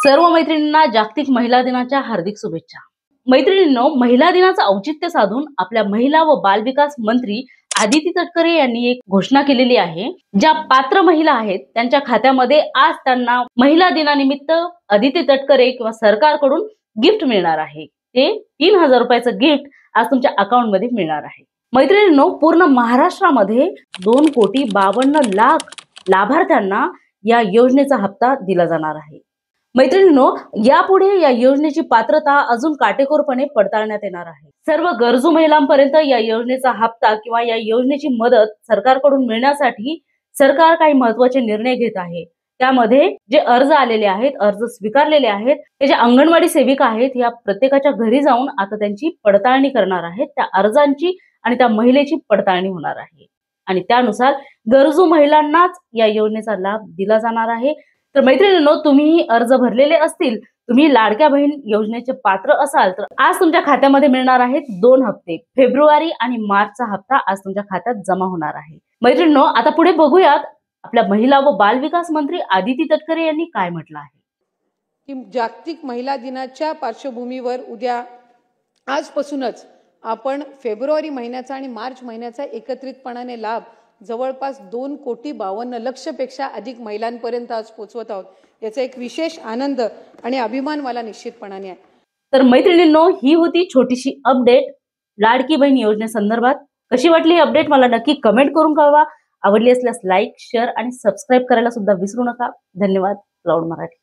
सर्व मैत्रिणींना जागतिक महिला दिनाच्या हार्दिक शुभेच्छा। मैत्रिणींनो, महिला दिनाचं औचित्य साधून आपल्या महिला व बालविकास मंत्री आदिती तटकरे यांनी एक घोषणा केलेली आहे। ज्या पात्र महिला आहेत त्यांच्या खात्यामध्ये आज त्यांना महिला दिनानिमित्त आदिती तटकरे किंवा सरकारकडून गिफ्ट मिळणार आहे। ते 3000 रुपयाचं गिफ्ट आज तुमच्या अकाउंट मध्ये मिळणार आहे। मैत्रिणींनो, पूर्ण महाराष्ट्रामध्ये 2,52,00,000 लाभार्थ्यांना या योजनेचा हप्ता दिला जाणार आहे। मैत्रिणींनो, यापुढे या योजनेची पात्रता अजून काटेकोरपणे पडताळण्यात येणार आहे। सर्व गरजू महिलांपर्यंत या योजनेचा हप्ता किंवा या योजनेची मदत सरकारकडून मिळण्यासाठी सरकार काही महत्त्वाचे निर्णय घेत आहे। त्यामध्ये जे अर्ज आलेले आहेत, अर्ज स्वीकारलेले आहेत, ते जे अंगणवाडी सेविका आहेत या प्रत्येकाच्या घरी जाऊन आता त्यांची पडताळणी करणार आहेत। त्या अर्जांची आणि त्या महिलेची पडताळणी होणार आहे आणि त्यानुसार गरजू महिलांनाच या योजनेचा लाभ दिला जाणार आहे। तर मैत्रिणींनो, तुम्ही अर्ज भरलेले असतील, तुम्ही लाडक्या बहीण योजनेचे पात्र असाल तर आज तुमच्या खात्यामध्ये मिळणार आहेत 2 हप्ते। फेब्रुवारी आणि मार्चचा हप्ता आज तुमच्या खात्यात जमा होणार आहे। मैत्रिणींनो, आता पुढे बघूयात आपल्या महिला व बालविकास मंत्री आदिती तटकरे यांनी काय म्हटलं आहे। की जागतिक महिला दिनाच्या पार्श्वभूमीवर उद्या आजपासूनच आपण फेब्रुवारी महिन्याचा आणि मार्च महिन्याचा एकत्रितपणाने लाभ जवळपास 2,52,00,000 पेक्षा अधिक महिलांपर्यंत आज पोहोचवत आहोत। याचा एक विशेष आनंद आणि अभिमान मला निश्चितपणाने आहे। तर मैत्रिणींनो, ही होती छोटीशी अपडेट लाडकी बहीण योजनेसंदर्भात। कशी वाटली अपडेट मला नक्की कमेंट करून कळवा। आवडली असल्यास लाईक, शेअर आणि सबस्क्राइब करायला सुद्धा विसरू नका। धन्यवाद। क्लाउड मराठी।